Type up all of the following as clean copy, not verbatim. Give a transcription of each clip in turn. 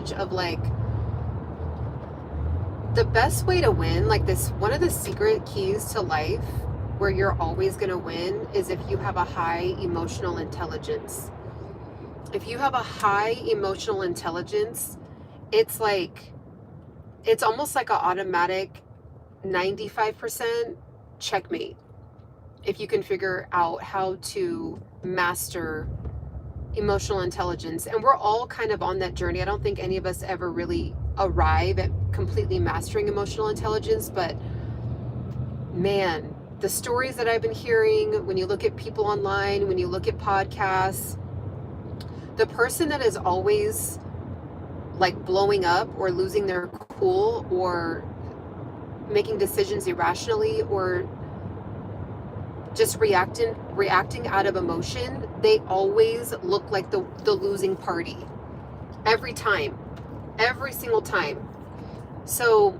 message of like, the best way to win, like this, one of the secret keys to life where you're always going to win is if you have a high emotional intelligence. If you have a high emotional intelligence, it's like, it's almost like an automatic 95% checkmate if you can figure out how to master emotional intelligence. And we're all kind of on that journey. I don't think any of us ever really arrive at completely mastering emotional intelligence, but man, the stories that I've been hearing, when you look at people online, when you look at podcasts, the person that is always like blowing up or losing their cool or making decisions irrationally or just reacting out of emotion, they always look like the losing party every time, every single time. So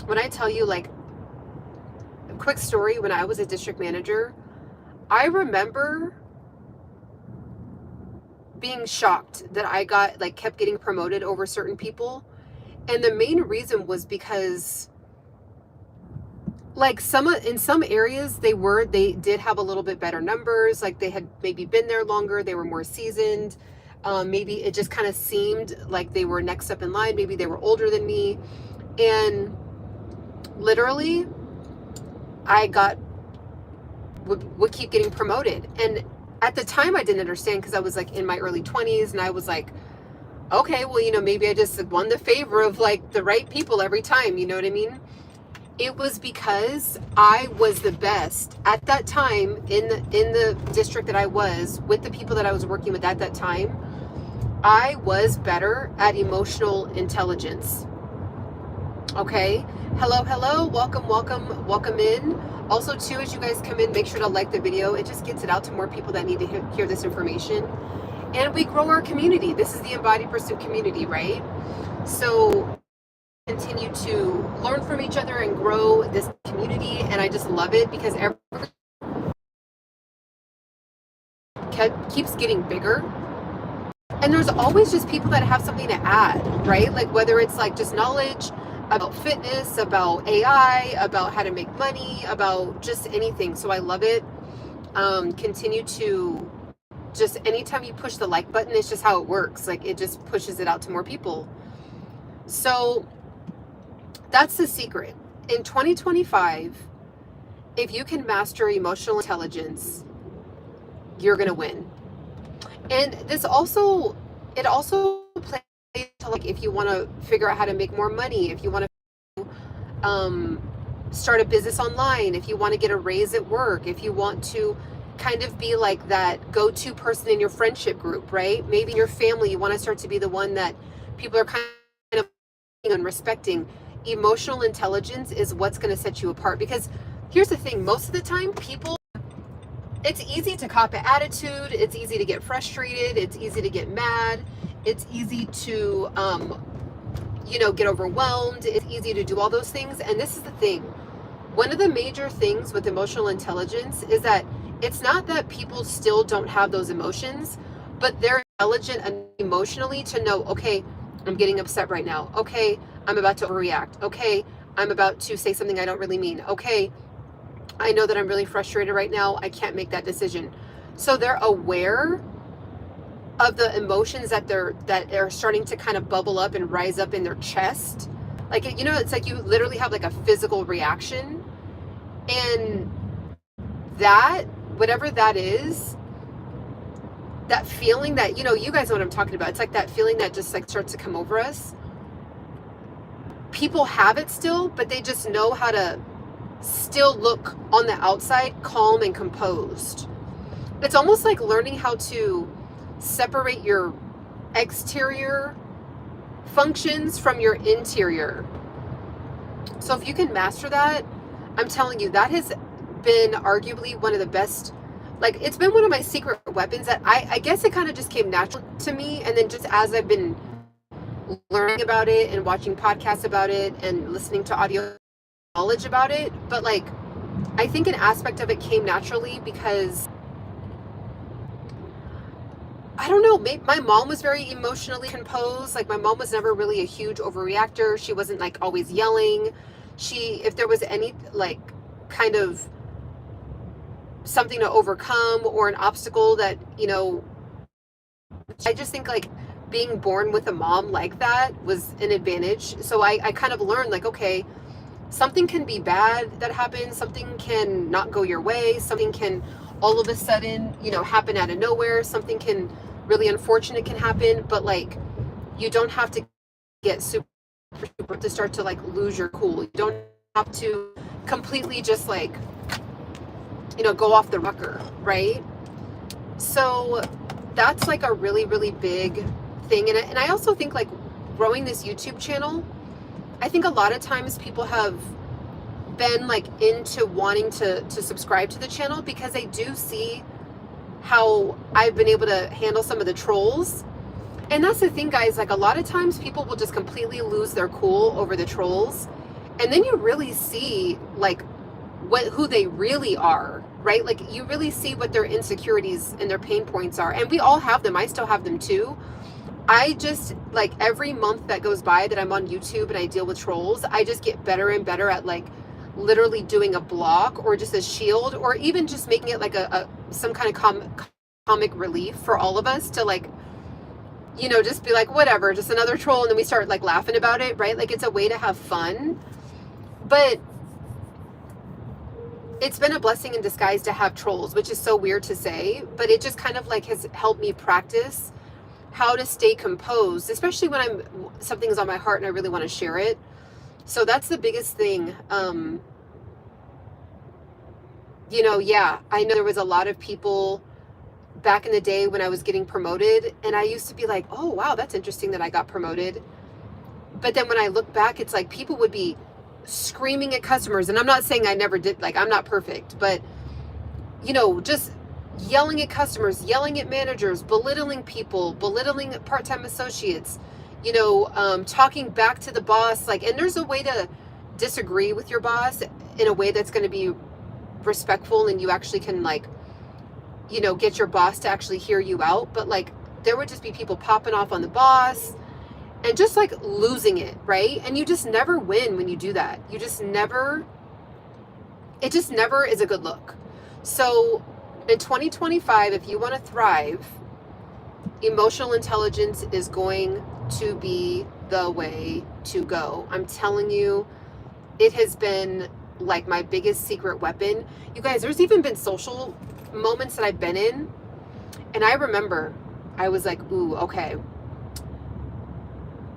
when I tell you, like, a quick story, when I was a district manager, I remember being shocked that I kept getting promoted over certain people. And the main reason was because like in some areas they did have a little bit better numbers, like they had maybe been there longer, they were more seasoned, maybe it just kind of seemed like they were next up in line, maybe they were older than me, and literally I would keep getting promoted. And at the time I didn't understand, because I was like in my early 20s and I was like, okay, well, maybe I just won the favor of like the right people every time, you know what I mean? It was because I was the best at that time in the district that I was with, the people that I was working with at that time. I was better at emotional intelligence. Okay. Hello. Welcome in. Also too, as you guys come in, make sure to like the video. It just gets it out to more people that need to hear this information. And we grow our community. This is the Embody Pursuit community, right? So continue to learn from each other and grow this community, and I just love it because everyone keeps getting bigger, and there's always just people that have something to add, right? Like whether it's like just knowledge about fitness, about AI, about how to make money, about just anything. So I love it. Continue to just, anytime you push the like button, it's just how it works. Like it just pushes it out to more people. So that's the secret. In 2025, if you can master emotional intelligence, you're going to win. And it also plays to, like, if you want to figure out how to make more money, if you want to start a business online, if you want to get a raise at work, if you want to kind of be like that go-to person in your friendship group, right? Maybe in your family, you want to start to be the one that people are kind of and respecting. Emotional intelligence is what's going to set you apart, because here's the thing, most of the time people, it's easy to cop an attitude, it's easy to get frustrated, it's easy to get mad, it's easy to get overwhelmed, it's easy to do all those things. And this is the thing, one of the major things with emotional intelligence is that it's not that people still don't have those emotions, but they're intelligent emotionally to know, okay, I'm getting upset right now. Okay, I'm about to overreact. Okay, I'm about to say something I don't really mean. Okay, I know that I'm really frustrated right now. I can't make that decision. So they're aware of the emotions that are starting to kind of bubble up and rise up in their chest. Like, it's like you literally have like a physical reaction. And that, whatever that is, that feeling that, you guys know what I'm talking about. It's like that feeling that just like starts to come over us. People have it still, but they just know how to still look on the outside calm and composed. It's almost like learning how to separate your exterior functions from your interior. So if you can master that, I'm telling you, that has been arguably one of the best, like, it's been one of my secret weapons that I guess it kind of just came natural to me. And then just as I've been learning about it and watching podcasts about it and listening to audio knowledge about it, but like, I think an aspect of it came naturally because I don't know, my mom was very emotionally composed. Like, my mom was never really a huge overreactor. She wasn't like always yelling. If there was any like kind of something to overcome or an obstacle that, I just think like being born with a mom like that was an advantage. So I kind of learned like, okay, something can be bad that happens, something can not go your way, something can all of a sudden, happen out of nowhere, something can really unfortunate can happen, but like you don't have to get super to start to like lose your cool. You don't have to completely just like, go off the rocker, right? So that's like a really, really big thing. And I also think like growing this YouTube channel, I think a lot of times people have been like into wanting to subscribe to the channel because they do see how I've been able to handle some of the trolls. And that's the thing, guys, like a lot of times people will just completely lose their cool over the trolls. And then you really see like who they really are, right? Like you really see what their insecurities and their pain points are. And we all have them. I still have them too. I just like every month that goes by that I'm on YouTube and I deal with trolls, I just get better and better at like literally doing a block or just a shield, or even just making it like some kind of comic relief for all of us to like, just be like, whatever, just another troll. And then we start like laughing about it, right? Like it's a way to have fun. But it's been a blessing in disguise to have trolls, which is so weird to say, but it just kind of like has helped me practice how to stay composed, especially when something's on my heart and I really want to share it. So that's the biggest thing. Yeah, I know there was a lot of people back in the day when I was getting promoted, and I used to be like, oh, wow, that's interesting that I got promoted. But then when I look back, it's like people would be screaming at customers. And I'm not saying I never did, like, I'm not perfect, but, just yelling at customers, yelling at managers, belittling people, belittling part-time associates, talking back to the boss. Like, and there's a way to disagree with your boss in a way that's going to be respectful and you actually can like, get your boss to actually hear you out. But like, there would just be people popping off on the boss and just like losing it, right? And you just never win when you do that. It just never is a good look. So in 2025, if you want to thrive, emotional intelligence is going to be the way to go. I'm telling you, it has been like my biggest secret weapon. You guys, there's even been social moments that I've been in, and I remember I was like, ooh, okay.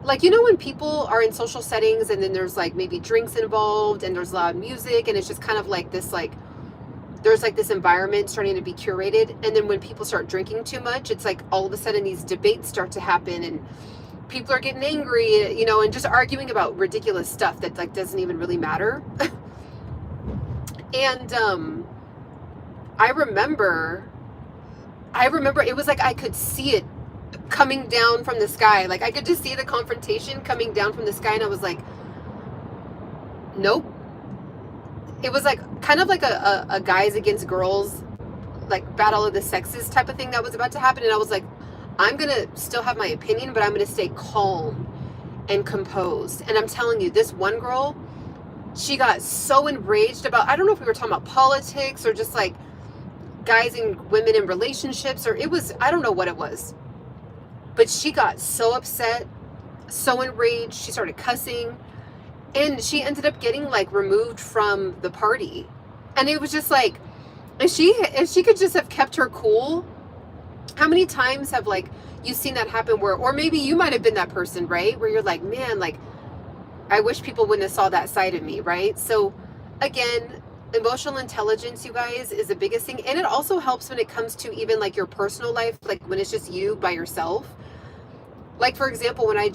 Like, when people are in social settings and then there's like maybe drinks involved and there's loud music and it's just kind of like this, like, there's like this environment starting to be curated. And then when people start drinking too much, it's like all of a sudden these debates start to happen and people are getting angry, and just arguing about ridiculous stuff that like doesn't even really matter. And I remember it was like I could see it coming down from the sky. Like I could just see the confrontation coming down from the sky, and I was like, nope. It was like kind of like a guys against girls, like battle of the sexes type of thing that was about to happen. And I was like, I'm gonna still have my opinion, but I'm gonna stay calm and composed. And I'm telling you, this one girl, she got so enraged about, I don't know if we were talking about politics or just like guys and women in relationships, or I don't know what it was. But she got so upset, so enraged, she started cussing, and she ended up getting like removed from the party. And it was just like, if she could just have kept her cool. How many times have like you seen that happen or maybe you might have been that person, right? Where you're like, man, like I wish people wouldn't have saw that side of me, right? So again, emotional intelligence, you guys, is the biggest thing. And it also helps when it comes to even like your personal life, like when it's just you by yourself. Like for example, when I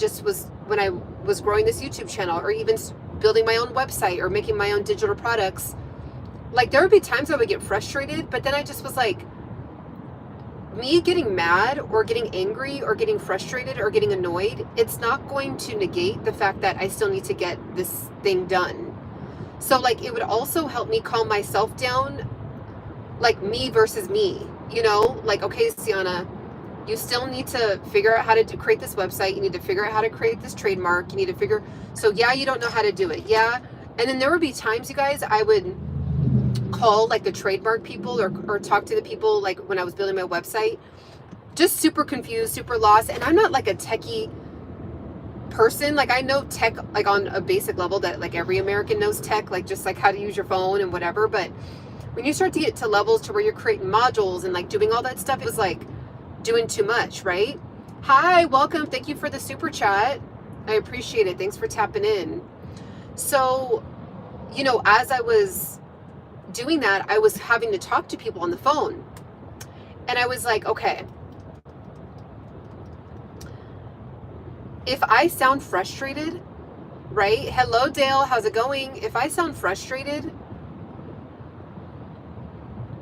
was growing this YouTube channel, or even building my own website or making my own digital products, like there would be times I would get frustrated, but then I just was like, me getting mad or getting angry or getting frustrated or getting annoyed, it's not going to negate the fact that I still need to get this thing done. So like it would also help me calm myself down, like me versus me, like, okay, Ciana, You still need to figure out how to create this website. You need to figure out how to create this trademark. You need to figure, so yeah, you don't know how to do it. Yeah. And then there would be times, you guys, I would call like the trademark people or talk to the people like when I was building my website, just super confused, super lost. And I'm not like a techie person. Like I know tech like on a basic level that like every American knows tech, like just like how to use your phone and whatever. But when you start to get to levels to where you're creating modules and like doing all that stuff, it was like doing too much, right? Hi, welcome. Thank you for the super chat. I appreciate it. Thanks for tapping in. So, you know, as I was doing that, I was having to talk to people on the phone. And I was like, okay, if I sound frustrated, right? Hello, Dale. How's it going? If I sound frustrated,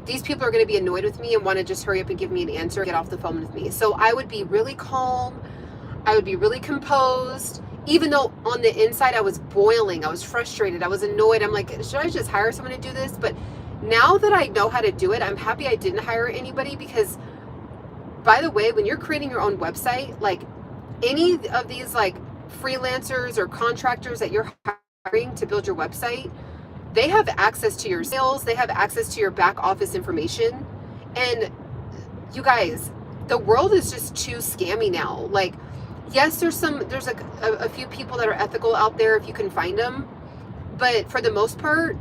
these people are going to be annoyed with me and want to just hurry up and give me an answer, get off the phone with me. So I would be really calm. I would be really composed, even though on the inside I was boiling. I was frustrated. I was annoyed. I'm like, should I just hire someone to do this? But now that I know how to do it, I'm happy I didn't hire anybody because, by the way, when you're creating your own website, like any of these like freelancers or contractors that you're hiring to build your website, they have access to your sales. They have access to your back office information. And you guys, the world is just too scammy now. Like, yes, there's like a few people that are ethical out there if you can find them. But for the most part,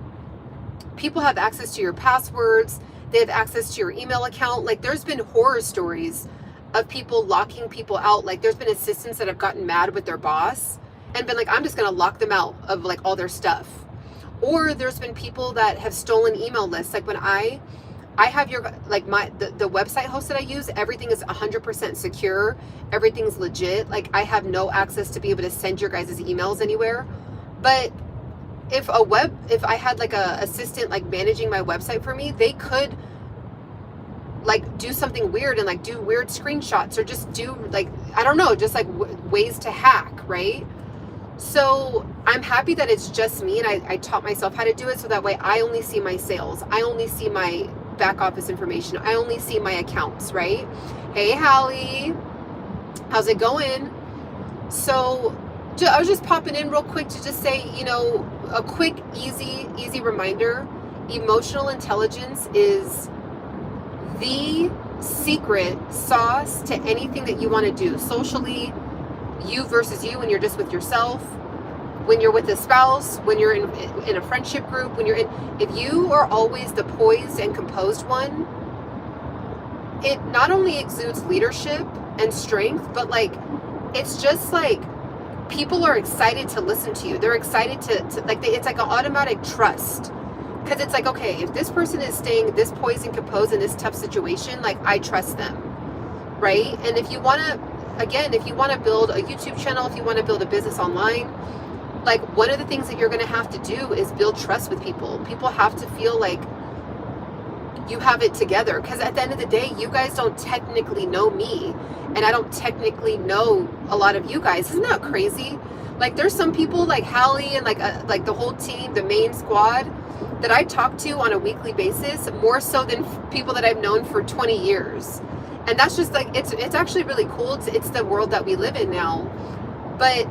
people have access to your passwords. They have access to your email account. Like there's been horror stories of people locking people out. Like there's been assistants that have gotten mad with their boss and been like, I'm just going to lock them out of like all their stuff. Or there's been people that have stolen email lists. Like when I have your, like the website host that I use, everything is 100% secure. Everything's legit. Like I have no access to be able to send your guys' emails anywhere. But if I had like a assistant like managing my website for me, they could like do something weird and like do weird screenshots or just do like, I don't know, just like ways to hack, right? So I'm happy that it's just me and I taught myself how to do it so that way I only see my sales. I only see my back office information. I only see my accounts, right? Hey, Hallie, how's it going? So I was just popping in real quick to just say, you know, a quick, easy reminder. Emotional intelligence is the secret sauce to anything that you want to do socially. You versus you when you're just with yourself, when you're with a spouse, when you're in a friendship group, if you are always the poised and composed one, it not only exudes leadership and strength, but like, it's just like people are excited to listen to you. They're excited to like, it's like an automatic trust. Because it's like, okay, if this person is staying this poised and composed in this tough situation, like I trust them, right? And if you want to build a YouTube channel, if you want to build a business online, like one of the things that you're going to have to do is build trust with people. People have to feel like you have it together. Because at the end of the day, you guys don't technically know me. And I don't technically know a lot of you guys. Isn't that crazy? Like there's some people like Hallie and like the whole team, the main squad, that I talk to on a weekly basis, more so than people that I've known for 20 years. And that's just like, it's actually really cool. It's the world that we live in now. But,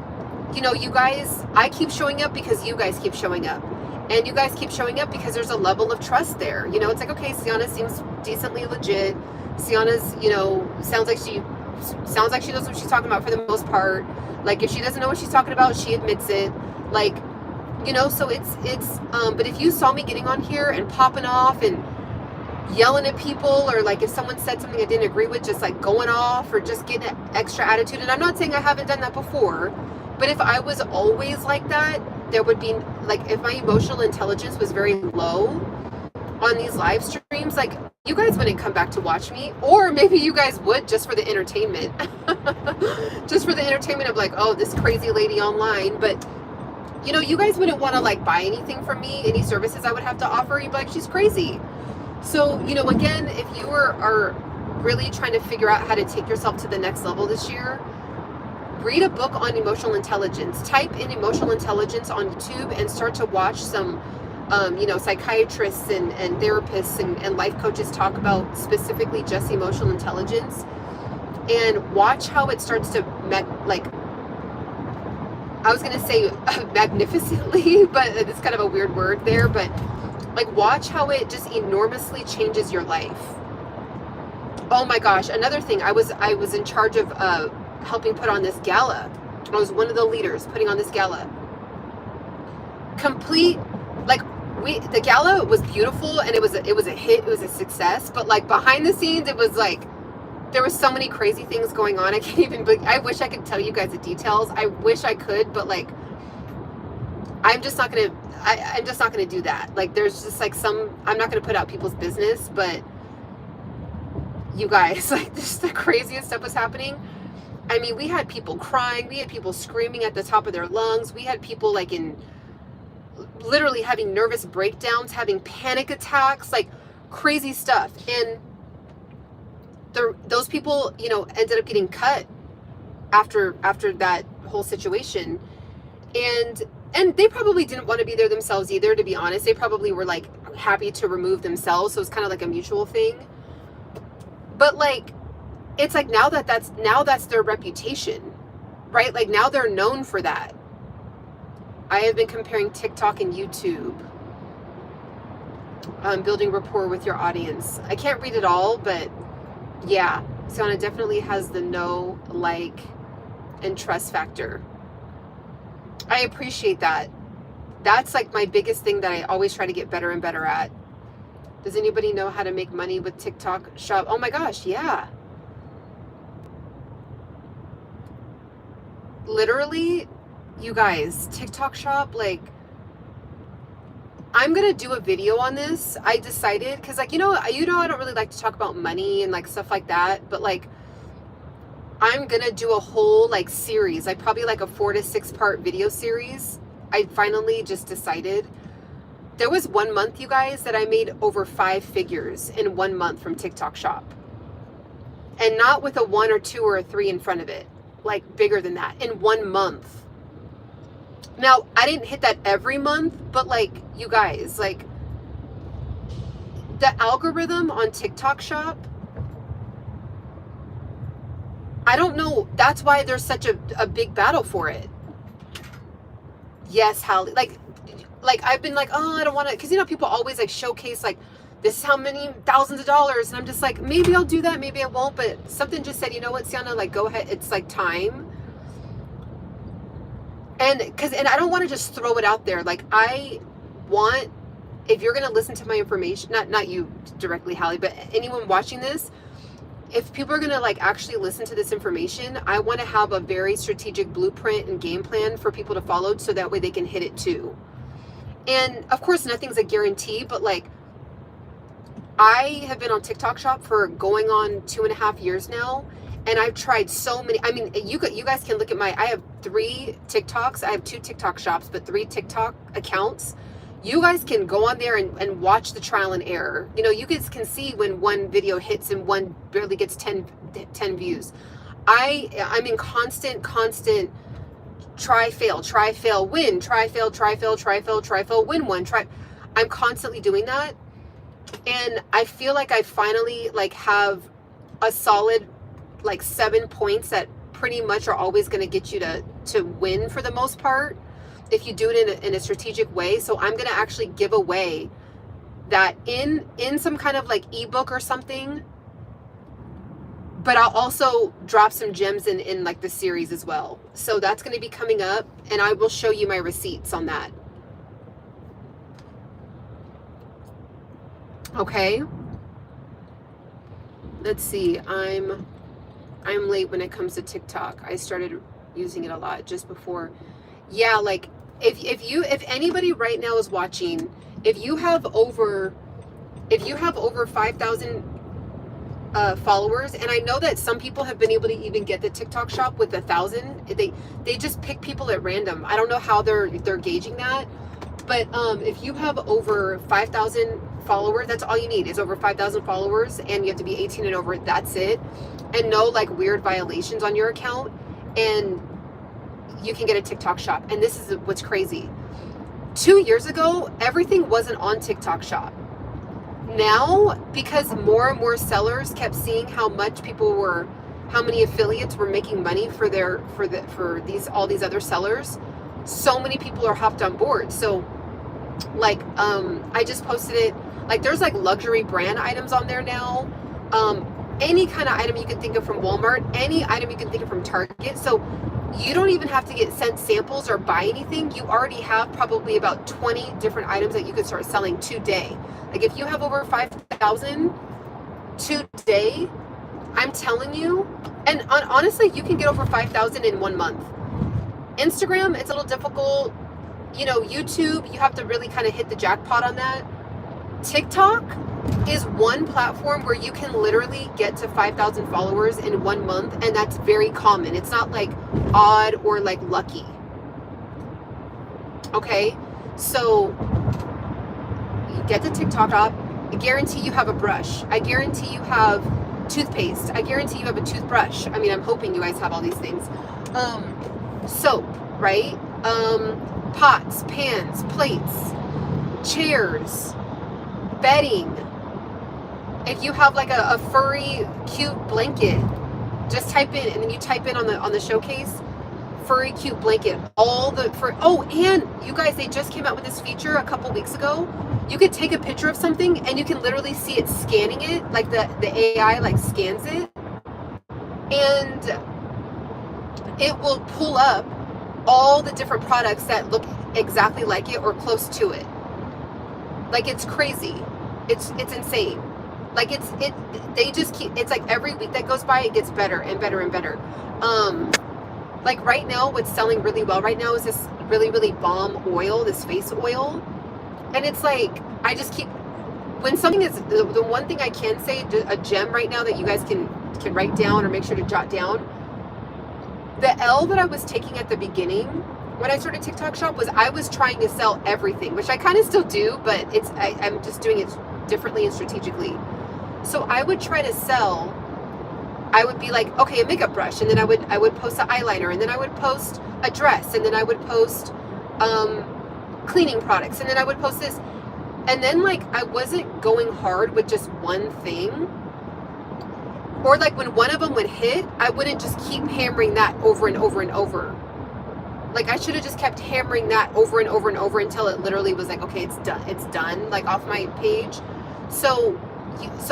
you know, you guys, I keep showing up because you guys keep showing up. And you guys keep showing up because there's a level of trust there. You know, it's like, okay, Ciana seems decently legit. Ciana's, you know, sounds like she knows what she's talking about for the most part. Like if she doesn't know what she's talking about, she admits it. Like, you know, so it's but if you saw me getting on here and popping off and yelling at people, or like if someone said something I didn't agree with, just like going off or just getting an extra attitude, and I'm not saying I haven't done that before, but if I was always like that, there would be like, if my emotional intelligence was very low on these live streams, like you guys wouldn't come back to watch me, or maybe you guys would just for the entertainment, just for the entertainment of like, oh, this crazy lady online. But you know, you guys wouldn't want to like buy anything from me, any services I would have to offer. You'd be like, she's crazy. So, you know, again, if you are really trying to figure out how to take yourself to the next level this year, read a book on emotional intelligence. Type in emotional intelligence on YouTube and start to watch some, you know, psychiatrists and therapists and life coaches talk about specifically just emotional intelligence. and watch how it starts to I was going to say magnificently, but it's kind of a weird word there, but like watch how it just enormously changes your life. Oh my gosh, another thing, I was in charge of helping put on this gala. I was one of the leaders putting on this gala. Complete, like the gala was beautiful and it was a hit, it was a success, but like behind the scenes it was like there was so many crazy things going on. I can't even, I wish I could tell you guys the details. I wish I could, but like, I'm just not going to do that. Like, there's just like I'm not going to put out people's business, but you guys, like, just the craziest stuff was happening. I mean, we had people crying. We had people screaming at the top of their lungs. We had people like literally having nervous breakdowns, having panic attacks, like crazy stuff. And those people, you know, ended up getting cut after that whole situation, and they probably didn't want to be there themselves either, to be honest. They probably were like happy to remove themselves, so it's kind of like a mutual thing. But like, it's like now that's their reputation, right? Like now they're known for that. I have been comparing TikTok and YouTube, building rapport with your audience. I can't read it all, but yeah, Ciana definitely has the know, like, and trust factor. I appreciate that. That's like my biggest thing that I always try to get better and better at. Does anybody know how to make money with TikTok shop? Oh my gosh, yeah. Literally, you guys, TikTok shop, like, I'm going to do a video on this. I decided, because like, you know, I don't really like to talk about money and like stuff like that, but like, I'm going to do a whole like series, like probably like a 4 to 6 part video series. I finally just decided. There was 1 month, you guys, that I made over 5 figures in 1 month from TikTok shop. And not with a 1 or 2 or a 3 in front of it, like bigger than that, in 1 month. Now, I didn't hit that every month, but like, you guys, like, the algorithm on TikTok shop, I don't know. That's why there's such a big battle for it. Yes, Hallie. Like I've been like, oh, I don't want to, because you know, people always like showcase like, this is how many thousands of dollars, and I'm just like, maybe I'll do that, maybe I won't, but something just said, you know what, Ciana, like, go ahead, it's like time. And I don't want to just throw it out there. Like, I want, if you're going to listen to my information, not you directly, Hallie, but anyone watching this, if people are going to like actually listen to this information, I want to have a very strategic blueprint and game plan for people to follow, so that way they can hit it too. And of course, nothing's a guarantee, but like, I have been on TikTok shop for going on 2.5 years now. And I've tried so many. I mean, you guys can look at I have 3 TikToks. I have 2 TikTok shops, but 3 TikTok accounts. You guys can go on there and watch the trial and error. You know, you guys can see when one video hits and one barely gets 10 views. I'm in constant try, fail, win, try, fail, win one, try. I'm constantly doing that. And I feel like I finally like have a solid like 7 points that pretty much are always going to get you to win for the most part, if you do it in a strategic way. So I'm going to actually give away that in some kind of like ebook or something, but I'll also drop some gems in like the series as well. So that's going to be coming up, and I will show you my receipts on that. Okay. Let's see. I'm late when it comes to TikTok. I started using it a lot just before. Yeah, like if anybody right now is watching, if you have over 5,000 followers, and I know that some people have been able to even get the TikTok shop with 1,000. They just pick people at random. I don't know how they're gauging that, but if you have over 5,000 followers, that's all you need is over 5,000 followers, and you have to be 18 and over. That's it, and no like weird violations on your account, and you can get a TikTok shop. And this is what's crazy. 2 years ago, everything wasn't on TikTok shop. Now, because more and more sellers kept seeing how much people were how many affiliates were making money for all these other sellers, so many people are hopped on board. So like I just posted it, like there's like luxury brand items on there now, any kind of item you can think of from Walmart, any item you can think of from Target. So you don't even have to get sent samples or buy anything. You already have probably about 20 different items that you could start selling today. Like if you have over 5,000 today, I'm telling you, and honestly, you can get over 5,000 in 1 month. Instagram, it's a little difficult. You know, YouTube, you have to really kind of hit the jackpot on that. TikTok is one platform where you can literally get to 5,000 followers in 1 month, and that's very common. It's not like odd or like lucky. Okay, so you get the TikTok up. I guarantee you have a brush. I guarantee you have toothpaste. I guarantee you have a toothbrush. I mean, I'm hoping you guys have all these things. Soap, right? Pots, pans, plates, chairs, bedding. If you have like a furry, cute blanket, just type in, and then you type in on the showcase, furry, cute blanket. And you guys, they just came out with this feature a couple weeks ago. You could take a picture of something and you can literally see it scanning it, like the AI like scans it, and it will pull up all the different products that look exactly like it or close to it. Like, it's crazy. It's insane. Like they just keep, it's like every week that goes by, it gets better and better and better. Like right now, what's selling really well right now is this really, really bomb oil, this face oil. And it's like, I just keep, when something is, the one thing I can say, a gem right now that you guys can write down or make sure to jot down. The L that I was taking at the beginning when I started TikTok Shop was I was trying to sell everything, which I kind of still do, but I'm just doing it differently and strategically. So I would try to sell, I would be like, okay, a makeup brush, and then I would post an eyeliner, and then I would post a dress, and then I would post cleaning products, and then I would post this. And then like I wasn't going hard with just one thing. Or like when one of them would hit, I wouldn't just keep hammering that over and over and over. Like I should have just kept hammering that over and over and over until it literally was like, okay, it's done, like off my page. So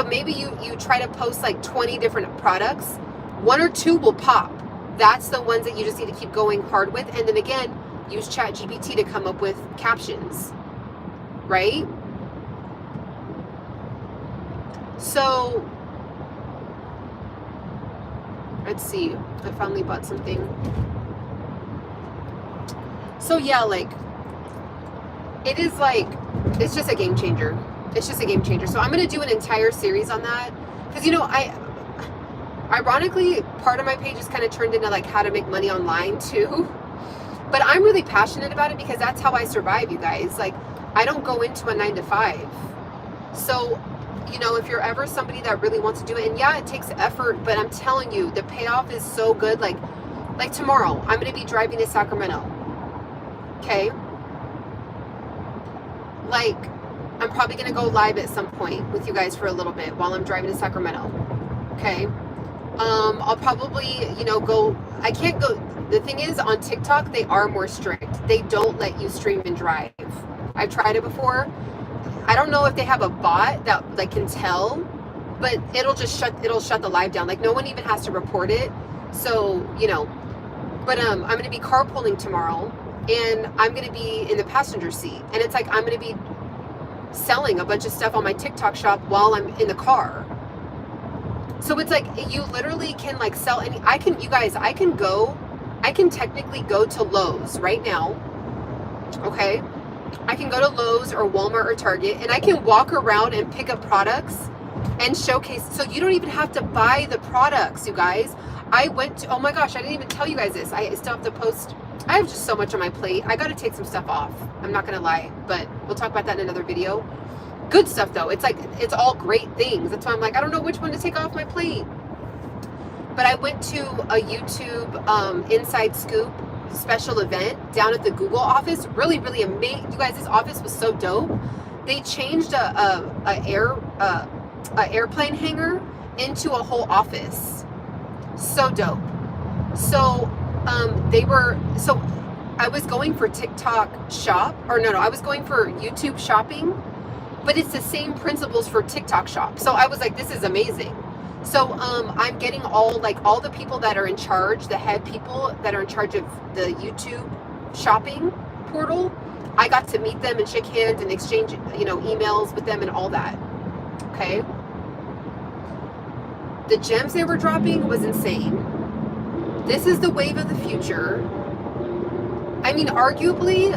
maybe you try to post like 20 different products, 1 or 2 will pop. That's the ones that you just need to keep going hard with. And then again, use ChatGPT to come up with captions, right? So let's see, I finally bought something. So yeah, like it is like, it's just a game changer. It's just a game changer. So I'm going to do an entire series on that. Because, you know, ironically, part of my page is kind of turned into like how to make money online too. But I'm really passionate about it because that's how I survive, you guys. Like, I don't go into a 9 to 5. So, you know, if you're ever somebody that really wants to do it, and yeah, it takes effort, but I'm telling you, the payoff is so good. Like tomorrow, I'm going to be driving to Sacramento. Okay? Like, I'm probably going to go live at some point with you guys for a little bit while I'm driving to Sacramento. Okay? I'll probably, you know, I can't go. The thing is, on TikTok, they are more strict. They don't let you stream and drive. I've tried it before. I don't know if they have a bot that like can tell, but it'll shut the live down. Like no one even has to report it. So, you know, but I'm going to be carpooling tomorrow, and I'm going to be in the passenger seat, and it's like I'm going to be selling a bunch of stuff on my TikTok shop while I'm in the car. So it's like you literally can like sell any. I can technically go to Lowe's right now. Okay, I can go to Lowe's or Walmart or Target, and I can walk around and pick up products and showcase. So you don't even have to buy the products, you guys. Oh my gosh, I didn't even tell you guys this. I still have to post. I have just so much on my plate. I got to take some stuff off. I'm not going to lie, but we'll talk about that in another video. Good stuff though. It's like, it's all great things. That's why I'm like, I don't know which one to take off my plate. But I went to a YouTube Inside Scoop special event down at the Google office. Really, really amazing. You guys, this office was so dope. They changed a airplane hangar into a whole office. So dope. So I was going for TikTok shop, or no, I was going for YouTube shopping, but it's the same principles for TikTok shop. So I was like, this is amazing. So I'm getting all the people that are in charge, the head people that are in charge of the YouTube shopping portal. I got to meet them and shake hands and exchange, emails with them and all that. Okay. The gems they were dropping was insane. This is the wave of the future. I mean, arguably,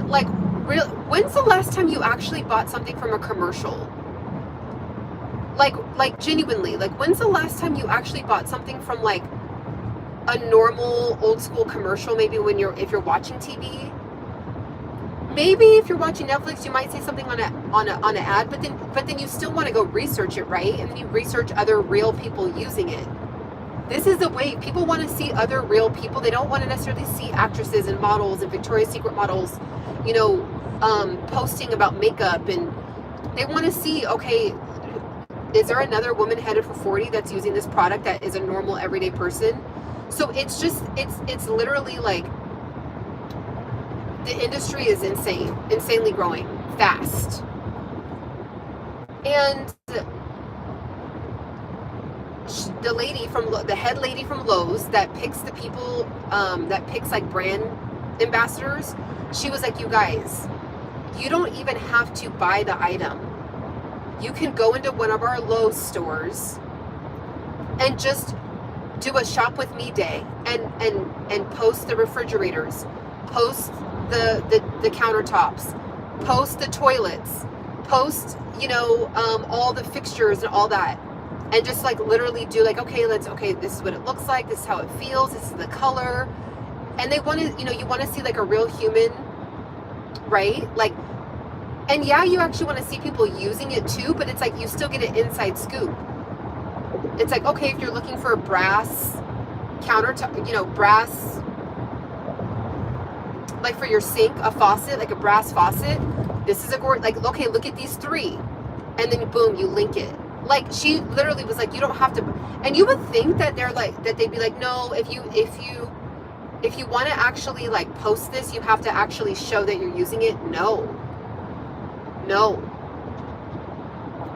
when's the last time you actually bought something from a commercial? Like genuinely, when's the last time you actually bought something from a normal old school commercial? Maybe if you're watching TV. Maybe if you're watching Netflix, you might say something on an ad, but then you still want to go research it, right? And then you research other real people using it. This is the way people want to see other real people. They don't want to necessarily see actresses and models and Victoria's Secret models, posting about makeup, and they want to see, okay, is there another woman headed for 40 that's using this product that is a normal everyday person? So it's literally the industry is insanely growing fast. And the head lady from Lowe's that picks the people, that picks brand ambassadors, she was like, you guys, you don't even have to buy the item. You can go into one of our Lowe's stores and just do a shop with me day and post the refrigerators, post the countertops, post the toilets, post all the fixtures and all that, and just literally do okay, this is what it looks like, this is how it feels, this is the color. And they want to, you want to see a real human, right? And yeah, you actually want to see people using it too, but it's you still get an inside scoop. It's okay, if you're looking for a brass countertop, brass, for your sink, a faucet, a brass faucet, this is okay, look at these 3, and then boom, you link it. She literally was you don't have to. And you would think that that they'd be no, if you want to actually post this, you have to actually show that you're using it. No.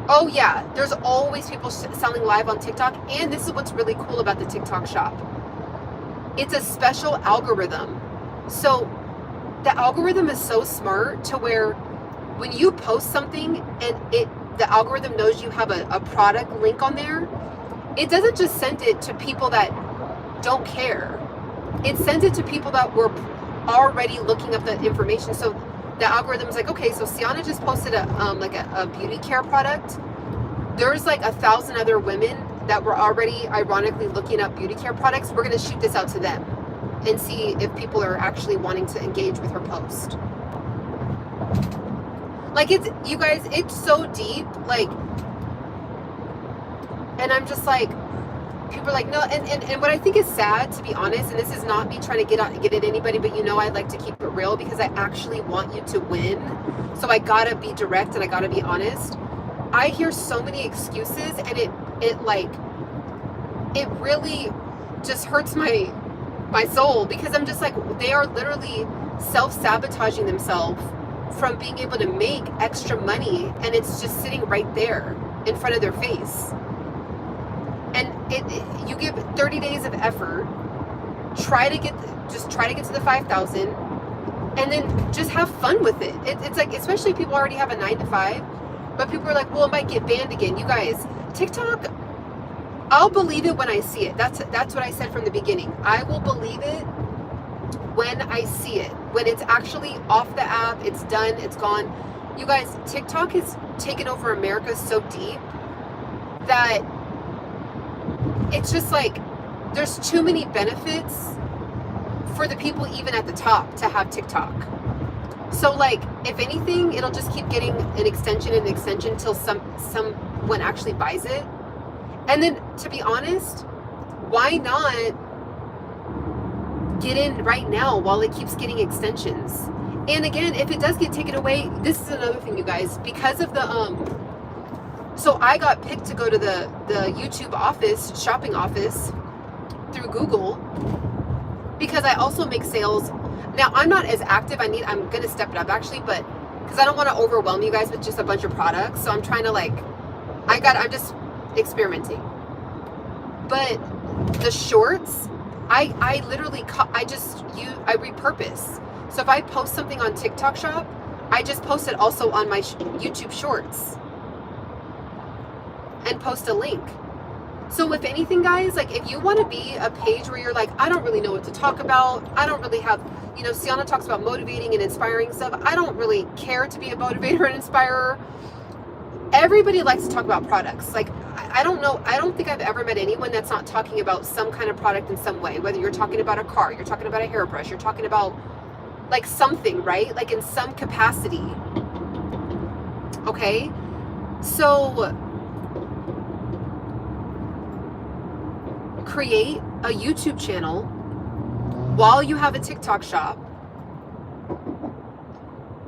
Oh yeah, there's always people selling live on TikTok, and this is what's really cool about the TikTok shop. It's a special algorithm. So the algorithm is so smart to where when you post something and the algorithm knows you have a product link on there, it doesn't just send it to people that don't care. It sends it to people that were already looking up the information. So the algorithm is okay, so Ciana just posted a beauty care product. There's 1,000 other women that were already ironically looking up beauty care products. We're going to shoot this out to them and see if people are actually wanting to engage with her post. You guys, it's so deep, and I'm just people are no, and what I think is sad, to be honest, and this is not me trying to get at anybody, but I like to keep it real because I actually want you to win. So I gotta be direct and I gotta be honest. I hear so many excuses, and it really just hurts my soul, because I'm just they are literally self-sabotaging themselves from being able to make extra money, and it's just sitting right there in front of their face. And you give 30 days of effort, try to get to the 5,000, and then just have fun with it. It's especially if people already have a 9 to 5, but people are well, it might get banned again. You guys, TikTok, I'll believe it when I see it. That's what I said from the beginning. I will believe it when I see it. When it's actually off the app, it's done, it's gone. You guys, TikTok has taken over America so deep that it's just there's too many benefits for the people even at the top to have TikTok. So if anything, it'll just keep getting an extension until someone actually buys it. And then, to be honest, why not get in right now while it keeps getting extensions? And again, if it does get taken away, this is another thing, you guys, because of the so I got picked to go to the YouTube office, shopping office, through through Google, because I also make sales. Now, I'm not as active. I'm going to step it up actually, but because I don't want to overwhelm you guys with just a bunch of products. So I'm trying to I'm just experimenting. But the shorts, I literally, I repurpose. So if I post something on TikTok Shop, I just post it also on my YouTube Shorts and post a link. So if anything, guys, like if you want to be a page where you're like, I don't really know what to talk about. I don't really have, Ciana talks about motivating and inspiring stuff. I don't really care to be a motivator and inspirer. Everybody likes to talk about products. Like, I don't know. I don't think I've ever met anyone that's not talking about some kind of product in some way, whether you're talking about a car, you're talking about a hairbrush, you're talking about like something, right? Like in some capacity. Okay. So create a YouTube channel while you have a TikTok shop.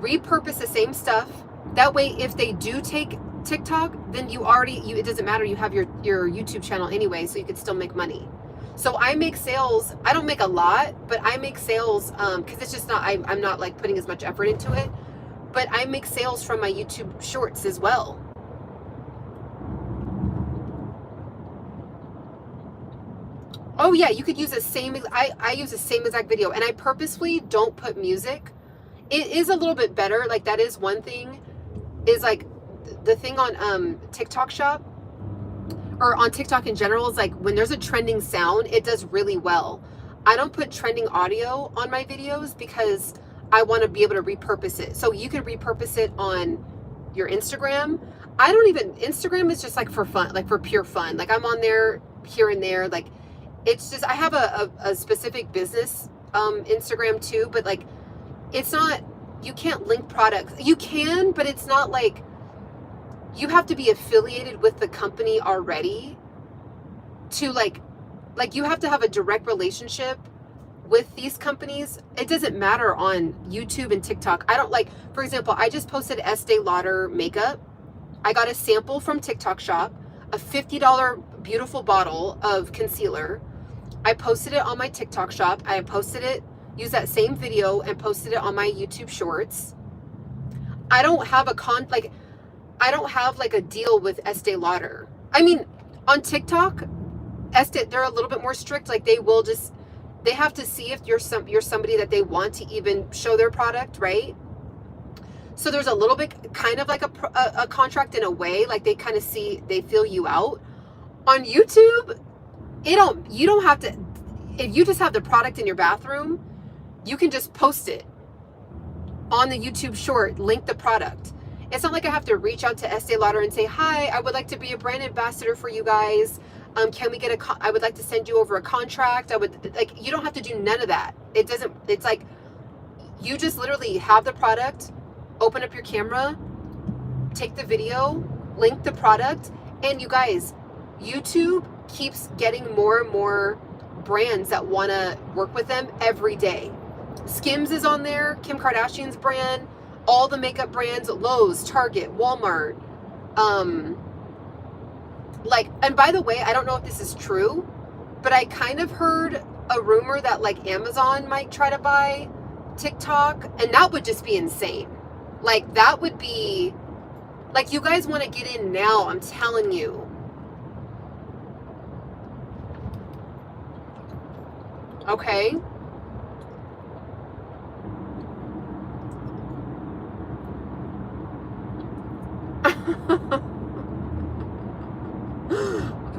Repurpose the same stuff. That way, if they do take TikTok, then it doesn't matter. You have your YouTube channel anyway, so you could still make money. So I make sales. I don't make a lot, but I make sales because it's just not, I'm not like putting as much effort into it, but I make sales from my YouTube shorts as well. Oh yeah, you could use the same, I use the same exact video, and I purposefully don't put music. It is a little bit better. Like that is one thing, is like the thing on TikTok Shop or on TikTok in general is like when there's a trending sound, it does really well. I don't put trending audio on my videos because I want to be able to repurpose it. So you can repurpose it on your Instagram. Instagram is just like for fun, like for pure fun. Like I'm on there here and there. Like it's just, I have a specific business Instagram too, but like it's not, you can't link products. You can, but it's not like, you have to be affiliated with the company already to like you have to have a direct relationship with these companies. It doesn't matter on YouTube and TikTok. I don't like, for example, I just posted Estee Lauder makeup. I got a sample from TikTok Shop, a $50 beautiful bottle of concealer. I posted it on my TikTok Shop. I posted it, used that same video and posted it on my YouTube Shorts. I don't have I don't have like a deal with Estee Lauder. I mean, on TikTok, they're a little bit more strict. Like they have to see if you're somebody that they want to even show their product, right? So there's a little bit kind of like a contract in a way, like they kind of they feel you out. On YouTube, you don't have to, if you just have the product in your bathroom, you can just post it on the YouTube short, link the product. It's not like I have to reach out to Estee Lauder and say, hi, I would like to be a brand ambassador for you guys. Can we get I would like to send you over a contract. You don't have to do none of that. It's like, you just literally have the product, open up your camera, take the video, link the product. And you guys, YouTube keeps getting more and more brands that want to work with them every day. Skims is on there, Kim Kardashian's brand, all the makeup brands, Lowe's, Target, Walmart. And by the way, I don't know if this is true, but I kind of heard a rumor that like Amazon might try to buy TikTok, and that would just be insane. Like that would be, like you guys want to get in now, I'm telling you. Okay.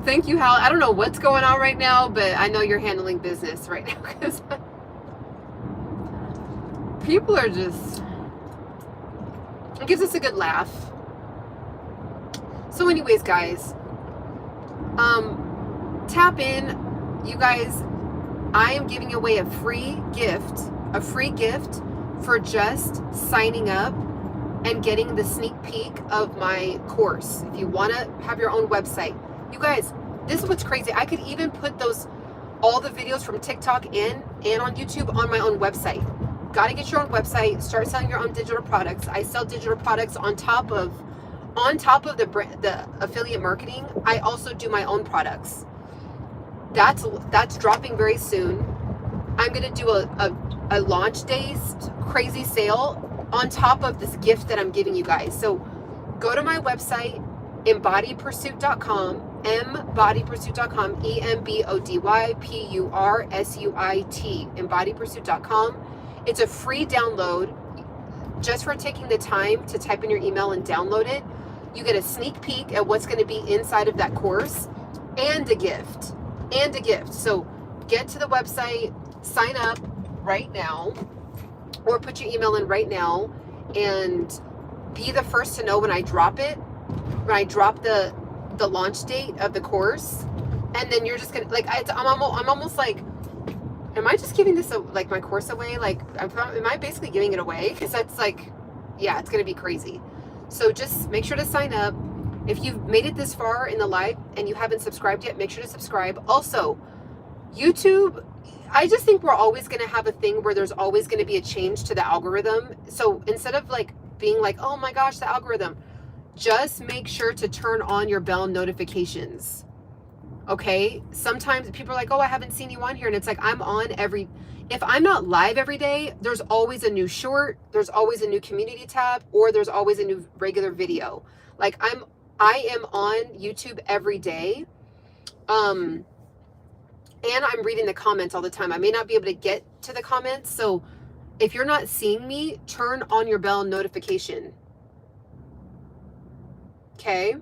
Thank you, Hal. I don't know what's going on right now, but I know you're handling business right now because people are just, it gives us a good laugh. So anyways, guys, tap in, you guys. I am giving away a free gift for just signing up and getting the sneak peek of my course. If you want to have your own website, you guys, this is what's crazy. I could even put all the videos from TikTok and on YouTube on my own website. Got to get your own website, start selling your own digital products. I sell digital products on top of the affiliate marketing. I also do my own products. That's dropping very soon. I'm going to do a launch day crazy sale on top of this gift that I'm giving you guys. So go to my website, embodypursuit.com, embodypursuit.com, EMBODYPURSUIT, embodypursuit.com. It's a free download. Just for taking the time to type in your email and download it, you get a sneak peek at what's going to be inside of that course and a gift. So get to the website, sign up right now, or put your email in right now, and be the first to know when I drop it, when I drop the launch date of the course. And then you're just gonna, like, I'm almost like, am I just giving this like my course away? Like, am I basically giving it away? Because that's like, yeah, it's gonna be crazy. So just make sure to sign up. If you've made it this far in the live and you haven't subscribed yet, make sure to subscribe. Also, YouTube, I just think we're always going to have a thing where there's always going to be a change to the algorithm. So instead of like being like, oh my gosh, the algorithm, just make sure to turn on your bell notifications. Okay? Sometimes people are like, oh, I haven't seen you on here. And it's like, if I'm not live every day, there's always a new short, there's always a new community tab, or there's always a new regular video. Like I am on YouTube every day. And I'm reading the comments all the time. I may not be able to get to the comments. So if you're not seeing me, turn on your bell notification. Okay?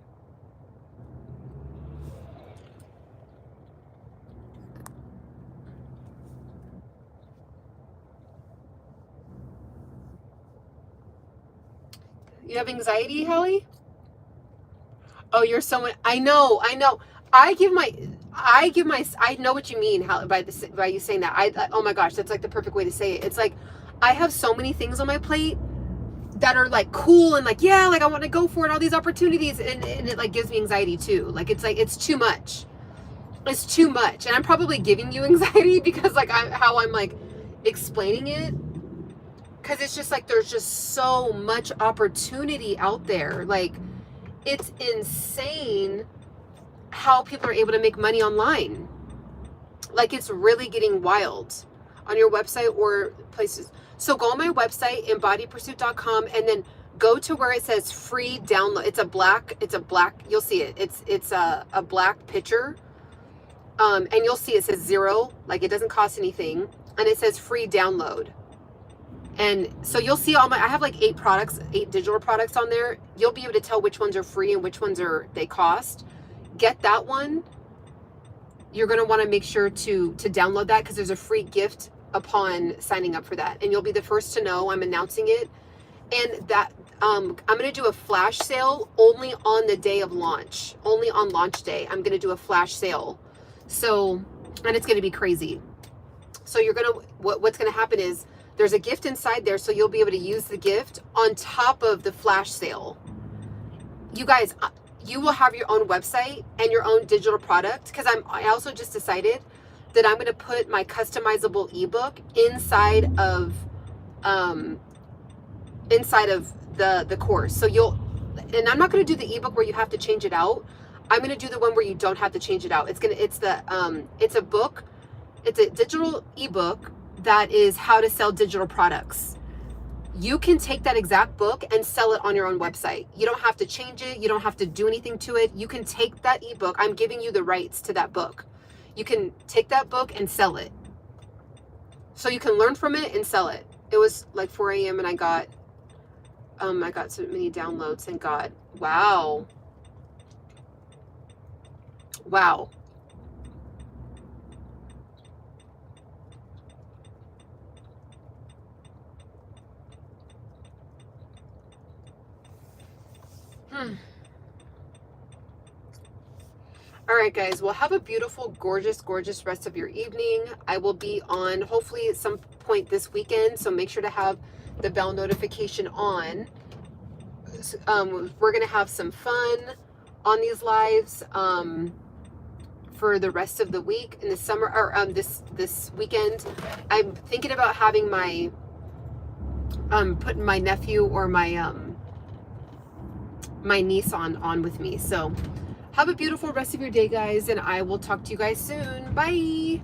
You have anxiety, Hallie? Oh, you're someone. I know. I know what you mean by you saying that. Oh my gosh, that's like the perfect way to say it. It's like, I have so many things on my plate that are like cool and like, yeah, like I want to go for it, all these opportunities. And it like gives me anxiety too. Like, it's like, it's too much. It's too much. And I'm probably giving you anxiety because like how I'm like explaining it. Cause it's just like, there's just so much opportunity out there. Like, it's insane how people are able to make money online. Like, it's really getting wild on your website or places. So go on my website, embodypursuit.com, and then go to where it says free download. It's a black, you'll see it. It's a black picture. And you'll see it says 0, like it doesn't cost anything. And it says free download. And so you'll see I have like 8 digital products on there. You'll be able to tell which ones are free and which ones they cost. Get that one. You're going to want to make sure to download that because there's a free gift upon signing up for that. And you'll be the first to know. I'm announcing it. And that I'm going to do a flash sale only on the day of launch. Only on launch day. I'm going to do a flash sale. So, and it's going to be crazy. So you're going to, what's going to happen is there's a gift inside there. So you'll be able to use the gift on top of the flash sale. You guys, you will have your own website and your own digital product. Because I also just decided that I'm going to put my customizable ebook inside of the course. So and I'm not going to do the ebook where you have to change it out. I'm going to do the one where you don't have to change it out. It's a book. It's a digital ebook that is how to sell digital products. You can take that exact book and sell it on your own website. You don't have to change it. You don't have to do anything to it. You can take that ebook. I'm giving you the rights to that book. You can take that book and sell it. So you can learn from it and sell it. It was like 4 a.m. and I got so many downloads. Thank God. Wow. Wow. All right, guys. Well, have a beautiful, gorgeous, gorgeous rest of your evening. I will be on hopefully at some point this weekend. So make sure to have the bell notification on. We're going to have some fun on these lives for the rest of the week in the summer, or this weekend. I'm thinking about having my putting my nephew or my my niece on with me. So Have a beautiful rest of your day, guys, and I will talk to you guys soon. Bye.